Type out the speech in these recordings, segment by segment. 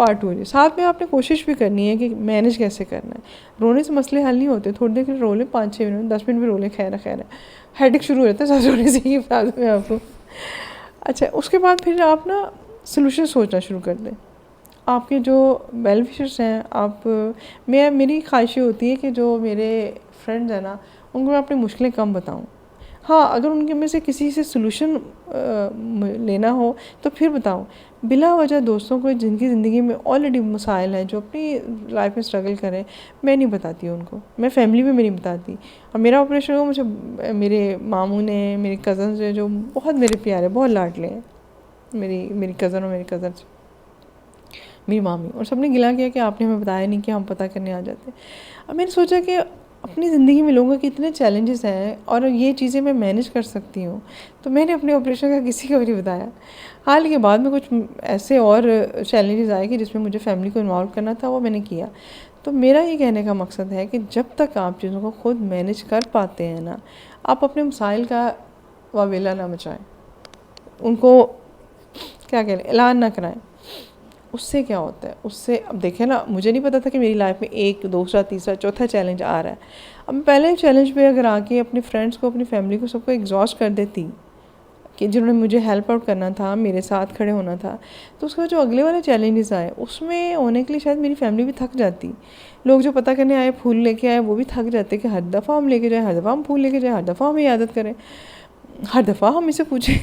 Part हो जाए। साथ में आपने कोशिश भी करनी है कि मैनेज कैसे करना है। रोने से मसले हल नहीं होते, थोड़ी देर के लिए रो लें, 5-6 मिनट 10 मिनट भी रो लें, खैर है। हेडेक शुरू हो जाता है सांस रोने से ही बता दूँ मैं आपको। अच्छा, उसके बाद फिर आप ना सोल्यूशन सोचना शुरू कर दें। आपके जो वेल विशर्स हैं, मेरी ख्वाहिश होती है कि जो मेरे फ्रेंड्स हैं ना, उनको मैं अपनी मुश्किलें कम बताऊं। हाँ, अगर उनके में से किसी से सोल्यूशन लेना हो तो फिर बताऊं। बिला वजह दोस्तों को जिनकी ज़िंदगी में ऑलरेडी मसाइल हैं, जो अपनी लाइफ में स्ट्रगल करें, मैं नहीं बताती उनको, मैं फैमिली में नहीं बताती। और मेरा ऑपरेशन हो, मुझे मेरे मामू ने, मेरे कज़न जो जो बहुत मेरे प्यारे, बहुत लाडले हैं, मेरी कज़न और मेरे कज़न, मेरी मामी, और सबने गिला किया कि आपने हमें बताया नहीं कि हम पता करने आ जाते। अब मैंने सोचा कि अपनी ज़िंदगी में लोगों के इतने चैलेंजेस हैं और ये चीज़ें मैं मैनेज कर सकती हूँ, तो मैंने अपने ऑपरेशन का किसी को नहीं बताया। हाल के बाद में कुछ ऐसे और चैलेंजेस आए कि जिसमें मुझे फैमिली को इन्वॉल्व करना था, वो मैंने किया। तो मेरा ये कहने का मकसद है कि जब तक आप चीज़ों को खुद मैनेज कर पाते हैं ना, आप अपने मसाइल का वावेला ना मचाएँ, उनको क्या कह रहे ऐलान ना कराएं। उससे क्या होता है, उससे अब देखें ना, मुझे नहीं पता था कि मेरी लाइफ में एक दूसरा तीसरा चौथा चैलेंज आ रहा है। अब मैं पहले चैलेंज पे अगर आके अपने फ्रेंड्स को, अपनी फैमिली को, सबको एग्जॉस्ट कर देती कि जिन्होंने मुझे हेल्प आउट करना था, मेरे साथ खड़े होना था, तो उसका जो अगले वाले चैलेंजेस आए उसमें होने के लिए शायद मेरी फैमिली भी थक जाती। लोग जो पता करने आए, फूल लेके आए, वो भी थक जाते कि हर दफ़ा हम लेके जाएँ, हर दफ़ा हम फूल लेके जाएँ, हर दफ़ा हमें आदत करें, हर दफ़ा हम इसे पूछें।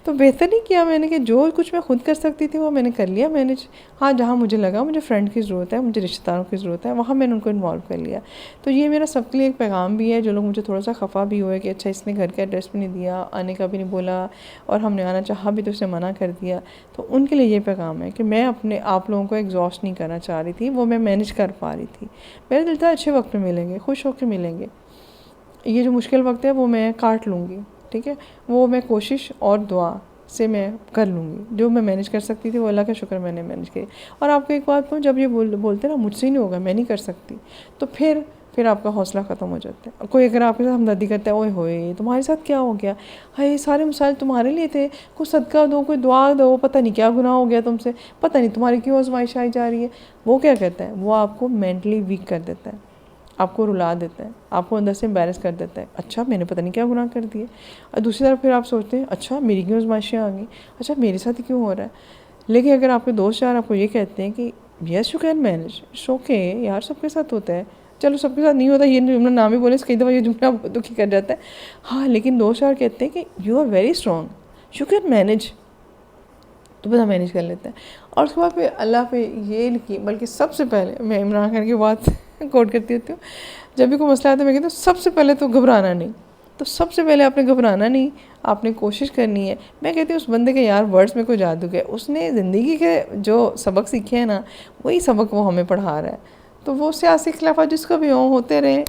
तो बेहतर नहीं किया मैंने कि जो कुछ मैं खुद कर सकती थी वो मैंने कर लिया मैनेज। हाँ, जहाँ मुझे लगा मुझे फ्रेंड की ज़रूरत है, मुझे रिश्तेदारों की ज़रूरत है, वहाँ मैंने उनको इन्वॉल्व कर लिया। तो ये मेरा सबके लिए एक पैगाम भी है, जो लोग मुझे थोड़ा सा खफा भी हुए कि अच्छा इसने घर का एड्रेस भी नहीं दिया, आने का भी नहीं बोला, और हमने आना चाहा भी तो उसे मना कर दिया। तो उनके लिए ये पैगाम है कि मैं आप लोगों को एग्जॉस्ट नहीं करना चाह रही थी, वो मैं मैनेज कर पा रही थी। मेरा दिल था अच्छे वक्त में मिलेंगे, खुश होकर मिलेंगे, ये जो मुश्किल वक्त है वो मैं काट लूँगी, ठीक है, वो मैं कोशिश और दुआ से मैं कर लूँगी। जो मैं मैनेज कर सकती थी वो अल्लाह का शुक्र मैंने मैनेज किया। और आपको एक बात कहूँ, जब ये बोलते ना मुझसे ही नहीं होगा, मैं नहीं कर सकती, तो फिर आपका हौसला ख़त्म हो जाता है। कोई अगर आपके साथ हमदर्दी करता है, ओए होए तुम्हारे साथ क्या हो गया, हाय सारे मसाइल तुम्हारे लिए थे, कुछ सदका दो, कोई दुआ दो, पता नहीं क्या गुनाह हो गया तुमसे, पता नहीं तुम्हारी क्यों आजमाइश आई जा रही है, वो क्या कहता है, वो आपको मेंटली वीक कर देता है, आपको रुला देता है, आपको अंदर से एम्बैरस कर देता है। अच्छा, मैंने पता नहीं क्या गुनाह कर दिए। और दूसरी तरफ फिर आप सोचते हैं, अच्छा मेरी क्यों आजमाइशें आ गई, अच्छा मेरे साथ ही क्यों हो रहा है। लेकिन अगर आपके दोस्त यार आपको ये कहते हैं कि यस यू कैन मैनेज, शोके यार सबके साथ होता है, चलो सबके साथ नहीं होता, ये जुमला नाम ही बोले, कई दफ़ा ये जुमला दुखी कर जाता है। हाँ, लेकिन दोस्त यार कहते हैं कि you are very strong, you can manage, तो बड़ा मैनेज कर लेते हैं। और उसके बाद फिर अल्लाह पे ये लिखी, बल्कि सबसे पहले मैं इमरान खान की बात कोट करती होती हूँ, जब भी कोई मसला आता है मैं कहती हूँ सबसे पहले तो घबराना नहीं। तो सबसे पहले आपने घबराना नहीं, आपने कोशिश करनी है। मैं कहती हूँ उस बंदे के यार वर्ड्स में कोई जादू है, उसने ज़िंदगी के जो सबक सीखे हैं ना, वही सबक वो हमें पढ़ा रहा है। तो वो सियासी खिलाफा जिसका भी होते रहे,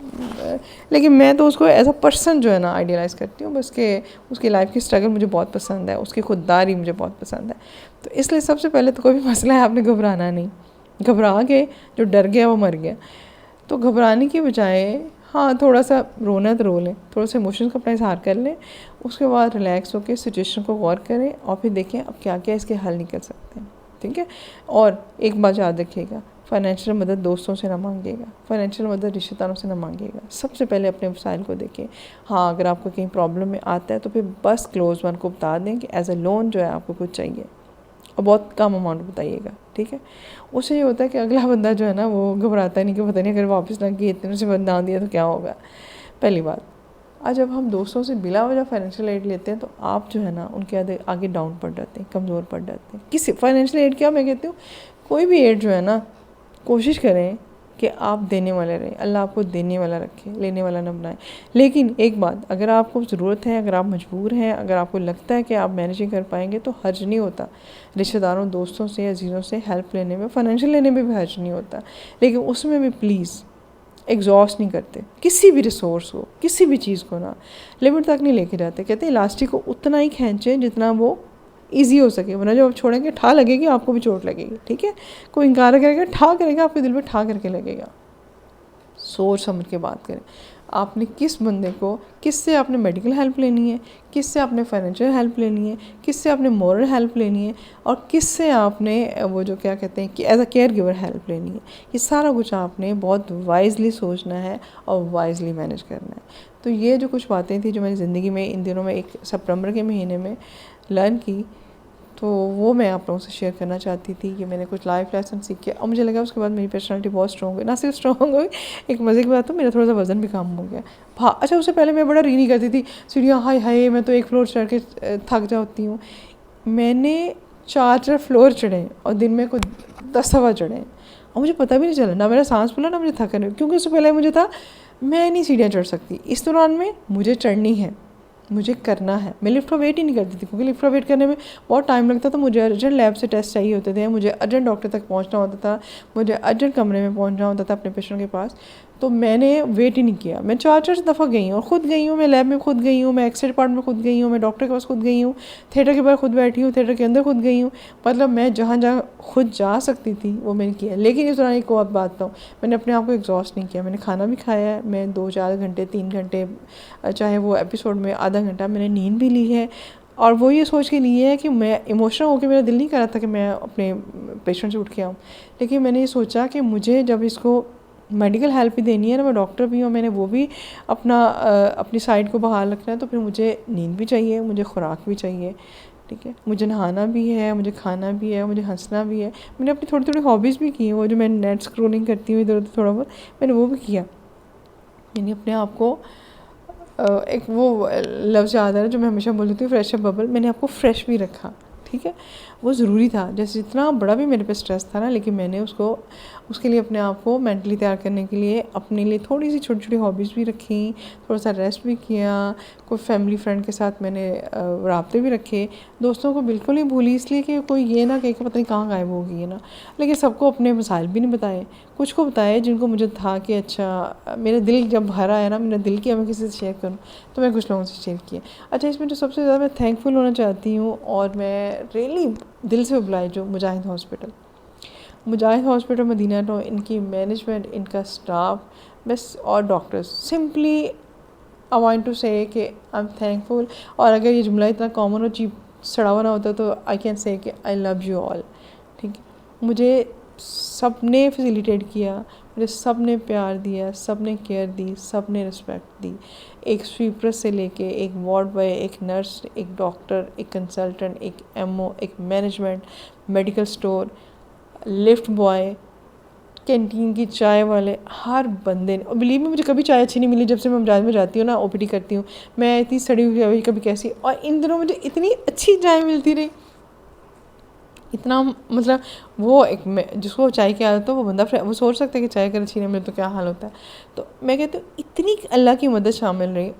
लेकिन मैं तो उसको एज अ पर्सन जो है ना आइडियलाइज़ करती हूँ। बस के उसकी लाइफ की स्ट्रगल मुझे बहुत पसंद है, उसकी खुददारी मुझे बहुत पसंद है। तो इसलिए सबसे पहले तो कोई भी मसला है आपने घबराना नहीं। घबरा के जो डर गया वो मर गया। तो घबराने की बजाय हाँ, थोड़ा सा रोना तो रो लें, थोड़ा सा इमोशंस का अपना इजहार कर लें, उसके बाद रिलैक्स होकर सिचुएशन को गौर करें और फिर देखें अब क्या क्या इसके हल निकल सकते हैं, ठीक है। और एक बात याद रखिएगा, फाइनेंशियल मदद दोस्तों से ना मांगिएगा, फाइनेंशियल मदद रिश्तेदारों से ना मांगिएगा। सबसे पहले अपने मसाइल को देखें। हाँ, अगर आपको कहीं प्रॉब्लम में आता है तो फिर बस क्लोज वन को बता दें कि एज अ लोन जो है आपको कुछ चाहिए, और बहुत कम अमाउंट बताइएगा, ठीक है। उससे ये होता है कि अगला बंदा जो है ना वो घबराता नहीं कि पता नहीं अगर वापस ना कि इतने से बंदा दिया तो क्या होगा। पहली बात। आज जब हम दोस्तों से बिला वजह फाइनेंशियल एड लेते हैं तो आप जो है ना उनके आगे डाउन पड़ जाते हैं, कमज़ोर पड़ जाते हैं। किसी फाइनेंशियल एड क्या, मैं कहती हूँ कोई भी एड जो है ना, कोशिश करें कि आप देने वाले रहें, अल्लाह आपको देने वाला रखे, लेने वाला ना बनाए। लेकिन एक बात, अगर आपको ज़रूरत है, अगर आप मजबूर हैं, अगर आपको लगता है कि आप मैनेज नहीं कर पाएंगे तो हर्ज नहीं होता रिश्तेदारों, दोस्तों से, अजीज़ों से हेल्प लेने में, फाइनेंशियल लेने में भी हर्ज नहीं होता। लेकिन उसमें भी प्लीज़ एग्जॉस्ट नहीं करते किसी भी रिसोर्स को, किसी भी चीज़ को ना लिमिट तक नहीं लेके जाते। कहते हैं इलास्टिक को उतना ही खींचें जितना वो ईजी हो सके, वरना जब आप छोड़ेंगे ठा लगेगी, आपको भी चोट लगेगी, ठीक है। कोई इनकार करेगा ठा करेगा, आपके दिल पे ठा करके लगेगा। सोच समझ के बात करें। आपने किस बंदे को, किससे आपने मेडिकल हेल्प लेनी है, किससे आपने फाइनेंशियल हेल्प लेनी है, किससे आपने मॉरल हेल्प लेनी है, और किससे आपने वो जो क्या कहते हैं कि as a caregiver help लेनी है। ये सारा कुछ आपने बहुत वाइजली सोचना है और वाइजली मैनेज करना है। तो ये जो कुछ बातें थी जो मैंने ज़िंदगी में इन दिनों में, एक सितंबर के महीने में लर्न की, तो वो मैं आप लोगों से शेयर करना चाहती थी कि मैंने कुछ लाइफ लेसन सीखे और मुझे लगा उसके बाद मेरी पर्सनालिटी बहुत स्ट्रॉन्ग हुई। ना सिर्फ स्ट्रॉन्ग हुई, एक मज़े की बात तो मेरा थोड़ा सा वज़न भी कम हो गया। हाँ, अच्छा, उससे पहले मैं बड़ा रीनी करती थी सीढ़ियाँ, हाय हाय मैं तो एक फ्लोर चढ़ के थक जाती हूँ। मैंने 4 फ्लोर चढ़े और दिन में कुछ 10 सवा चढ़े और मुझे पता भी नहीं चला, ना मेरा सांस फूला ना मुझे थकन, क्योंकि उससे पहले मुझे था मैं नहीं सीढ़ियाँ चढ़ सकती, इस दौरान में मुझे चढ़नी है, मुझे करना है। मैं लिफ्ट का वेट ही नहीं करती थी क्योंकि लिफ्ट का वेट करने में बहुत टाइम लगता था। मुझे अर्जेंट लैब से टेस्ट चाहिए होते थे, मुझे अर्जेंट डॉक्टर तक पहुंचना होता था, मुझे अर्जेंट कमरे में पहुंचना होता था अपने पेशेंट के पास। तो मैंने वेट ही नहीं किया। मैं 4 दफ़ा गई हूँ और ख़ुद गई हूँ, मैं लैब में खुद गई हूँ, मैं एक्सरे डिपार्टमेंट में खुद गई हूँ, मैं डॉक्टर के पास खुद गई हूँ, थिएटर के बाहर खुद बैठी हूँ, थिएटर के अंदर खुद गई हूँ। मतलब मैं जहाँ जहाँ खुद जा सकती थी वो मैंने किया। लेकिन इस दौरान एक और बात बताऊँ, मैंने अपने आप को एग्जॉस्ट नहीं किया। मैंने खाना भी खाया है, मैं 2-4 घंटे 3 घंटे, चाहे वो एपिसोड में आधा घंटा मैंने नींद भी ली है। और वो ये सोच के ली है कि मैं इमोशनल होकर, मेरा दिल नहीं कर रहा था कि मैं अपने पेशेंट से उठ के आऊँ, लेकिन मैंने ये सोचा कि मुझे जब इसको मेडिकल हेल्प भी देनी है ना, मैं डॉक्टर भी हूँ, मैंने वो भी अपनी साइड को बहाल रखना है, तो फिर मुझे नींद भी चाहिए, मुझे खुराक भी चाहिए, ठीक है, मुझे नहाना भी है, मुझे खाना भी है, मुझे हंसना भी है। मैंने अपनी थोड़ी थोड़ी हॉबीज़ भी की हैं, वो जो मैं नेट स्क्रोलिंग करती हूँ इधर उधर थोड़ा बहुत, मैंने वो भी किया। यानी अपने आप को एक वो लफ्ज़ याद आ रहा है जो मैं हमेशा बोलती हूँ, फ्रेश बबल, मैंने आपको फ्रेश भी रखा, ठीक है, वो ज़रूरी था। जैसे जितना बड़ा भी मेरे पे स्ट्रेस था ना, लेकिन मैंने उसके लिए अपने आप को मेंटली तैयार करने के लिए अपने लिए थोड़ी सी छोटी छोटी हॉबीज़ भी रखी, थोड़ा सा रेस्ट भी किया, कोई फैमिली फ्रेंड के साथ मैंने राब्ते भी रखे। दोस्तों को बिल्कुल नहीं भूली, इसलिए कि कोई ये ना कहे कि पता नहीं कहाँ गायब हो गई है ना, लेकिन सबको अपने मसाइल भी नहीं बताए, कुछ को बताए जिनको मुझे था कि अच्छा मेरा दिल जब भरा है ना, मेरा दिल किया मैं किसी से शेयर करूँ, तो मैं कुछ लोगों से शेयर किया। अच्छा, इसमें जो सबसे ज़्यादा मैं थैंकफुल होना चाहती हूँ और मैं रियली दिल से ऑब्लाइज हूँ मुजाहिद हॉस्पिटल मदीना टाउन, इनकी मैनेजमेंट, इनका स्टाफ बस, और doctors. Simply I want to say कि आई एम थैंकफुल। और अगर ये जुमला इतना कॉमन और चीप सड़ा हुआ ना होता तो आई कैन से कि आई लव यू ऑल, ठीक है। मुझे सब ने फैसिलिटेट किया, मुझे सब ने प्यार दिया, सब ने केयर दी, सब ने रिस्पेक्ट दी। एक स्वीपर से लेके एक वार्ड बॉय, एक नर्स, एक डॉक्टर, एक कंसल्टेंट, एक एमओ, एक management, medical store, lift boy, canteen की चाय वाले, हर बंदे ने। और बिलीव में मुझे कभी चाय अच्छी नहीं मिली जब से मैं अमजाद में जाती हूँ ना, ओपीडी करती हूँ। मैं इतनी सड़ी हुई कभी कैसी, और इन दिनों मुझे इतनी अच्छी चाय मिलती रही, इतना मतलब वो एक जिसको चाय की आदत हो वो बंदा वो सोच सकता है कि चाय अगर अच्छी नहीं मिले तो क्या हाल होता है। तो मैं कहती हूँ इतनी अल्लाह की मदद शामिल रही।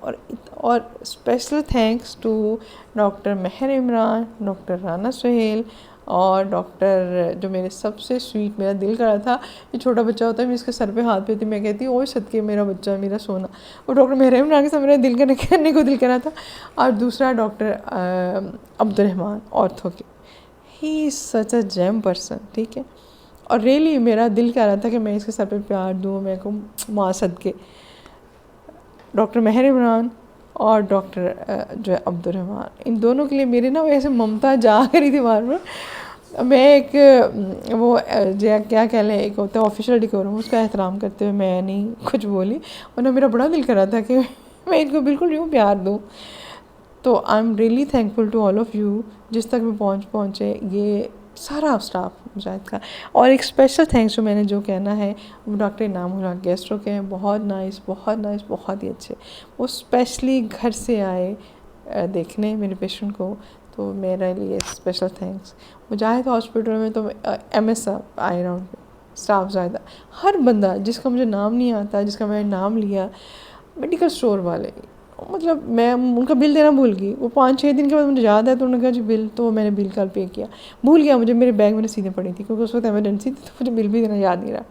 और special thanks to doctor Mahar Imran, doctor Rana Suhail, और डॉक्टर जो मेरे सबसे स्वीट, मेरा दिल कर रहा था, ये छोटा बच्चा होता है मैं इसके सर पे हाथ पे थी, मैं कहती हूँ ओए सदके मेरा बच्चा, मेरा सोना, वो डॉक्टर महर इमरान के साथ मेरा दिल करने को दिल कर रहा था। और दूसरा डॉक्टर अब्दुलरहमान ऑर्थो के, he is such a gem person, ठीक है। और रियली मेरा दिल कह रहा था कि मैं इसके सर पे प्यार दूँ, मेरे को माँ सदके। डॉक्टर महर इमरान और डॉक्टर जो है अब्दुलरहमान, इन दोनों के लिए मेरी ना वैसे ममता जा करी थी बार बार। मैं एक वो जो क्या कह लें, एक होता है ऑफिशियल डिकोरम, उसका एहतराम करते हुए मैं नहीं कुछ बोली, वरना मेरा बड़ा दिल कर रहा था कि मैं इनको बिल्कुल यूँ प्यार दूँ। तो I am really thankful to all of you जिस तक मैं पहुँचे ये सारा स्टाफ मुजाहिद का। और एक स्पेशल थैंक्स जो मैंने जो कहना है वो डॉक्टर इनामुल गेस्ट्रो के हैं, बहुत नाइस, बहुत ही अच्छे। वो स्पेशली घर से आए देखने मेरे पेशेंट को, तो मेरे लिए स्पेशल थैंक्स। मुजाहिद हॉस्पिटल में तो MS आए राउंड पे, स्टाफ ज़्यादा, हर बंदा जिसका मुझे नाम नहीं आता, जिसका मैंने नाम लिया, मेडिकल स्टोर वाले, मतलब मैं उनका बिल देना भूल गई। वो 5-6 दिन के बाद मुझे याद है तो उन्होंने कहा जी बिल, तो मैंने बिल कल पे किया, भूल गया मुझे, मेरे बैग में रसीदें पड़ी थी क्योंकि उस वक्त एमरजेंसी थी, तो मुझे बिल भी देना याद नहीं रहा।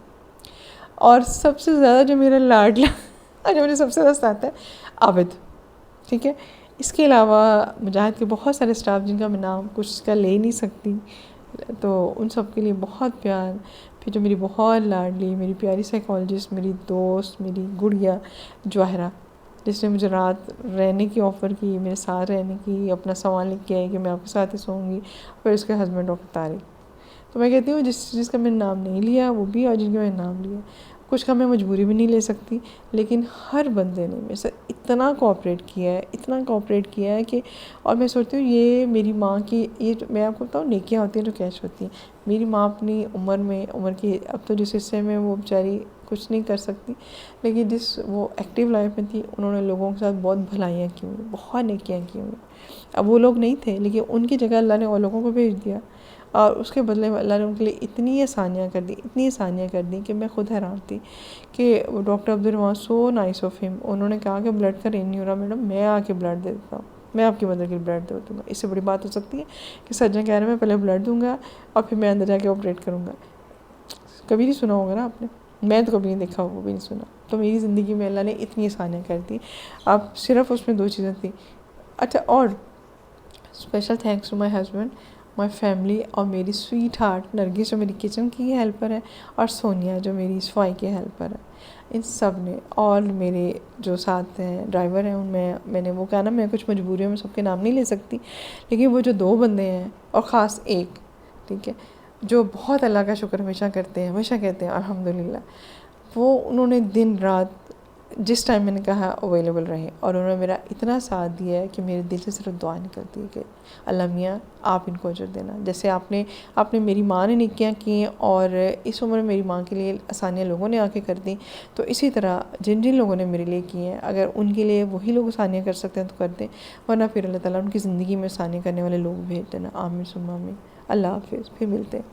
और सबसे ज़्यादा जो मेरा लाडला जो मुझे सबसे ज़्यादा सताता है, आबिद, ठीक है। इसके अलावा मुजाहिद के बहुत सारे स्टाफ जिनका मैं नाम कुछ का ले नहीं सकती, तो उन सब के लिए बहुत प्यार। फिर जो मेरी बहुत लाडली मेरी प्यारी साइकोलॉजिस्ट, मेरी दोस्त, मेरी गुड़िया जवाहरा, जिसने मुझे रात रहने की ऑफ़र की, मेरे साथ रहने की, अपना सामान लेके के आई कि मैं आपके साथ ही सोऊंगी। फिर उसके हस्बैंड डॉक्टर तारिक। तो मैं कहती हूँ जिसका मैंने नाम नहीं लिया वो भी, और जिनका मैंने नाम लिया, कुछ का मैं मजबूरी भी नहीं ले सकती, लेकिन हर बंदे ने मेरे साथ इतना कोऑपरेट किया है, इतना कोऑपरेट किया है कि, और मैं सोचती हूँ ये मेरी माँ की, ये मैं आपको बताऊँ नेकियाँ होती हैं जो कैश होती हैं। मेरी माँ अपनी उम्र की, अब तो जिस हिस्से में वो बेचारी कुछ नहीं कर सकती, लेकिन जिस वो एक्टिव लाइफ में थी, उन्होंने लोगों के साथ बहुत भलाइयाँ की हुई, बहुत नेकियाँ की हुई। अब वो लोग नहीं थे, लेकिन उनकी जगह अल्लाह ने और लोगों को भेज दिया, और उसके बदले में अल्लाह ने उनके लिए इतनी आसानियाँ कर दी, इतनी आसानियाँ कर दी कि मैं खुद हैरान थी कि doctor Abdul so nice of him. उन्होंने कहा कि ब्लड का रेन नहीं हो रहा मैडम, मैं आके ब्लड दे देता हूँ, मैं आपकी मदर के लिए ब्लड दे दूँगा। इससे बड़ी बात हो सकती है कि सर्जन कह रहे हैं मैं पहले ब्लड दूँगा और फिर मैं अंदर जाके ऑपरेट करूँगा। कभी नहीं सुना होगा ना आपने, मैं तो कभी नहीं देखा, वो भी नहीं सुना। तो मेरी ज़िंदगी में अल्लाह ने इतनी आसानियाँ कर दी। अब सिर्फ उसमें 2 चीज़ें थी। अच्छा, और special thanks to my husband, my family, और मेरी स्वीट हार्ट नरगिस जो मेरी किचन की हेल्पर है, और सोनिया जो मेरी सफाई की हेल्पर है। इन सब ने, और मेरे जो साथ हैं ड्राइवर हैं, उनमें मैंने वो कहा ना, मैं कुछ मजबूरियों में सबके नाम नहीं ले सकती, लेकिन वो जो 2 बंदे हैं, और ख़ास एक, ठीक है, जो बहुत अल्लाह का शुक्र हमेशा करते हैं, हमेशा कहते हैं अल्हम्दुलिल्लाह, वो उन्होंने दिन रात जिस टाइम मैंने कहा अवेलेबल रहे, और उन्होंने मेरा इतना साथ दिया है कि मेरे दिल से सिर्फ दुआ निकलती है कि अल्लाह मियाँ आप इनको अजर देना। जैसे आपने मेरी माँ ने नेकियां की हैं, और इस उम्र में मेरी माँ के लिए आसानियाँ लोगों ने आके कर दी, तो इसी तरह जिन जिन लोगों ने मेरे लिए की हैं, अगर उनके लिए वही लोग आसानियाँ कर सकते हैं तो कर दें, वरना फिर अल्लाह ताला उनकी ज़िंदगी में आसानियाँ करने वाले लोग भेज देना। आमीन सुम्मा आमीन। अल्लाह हाफिज़, फिर मिलते हैं।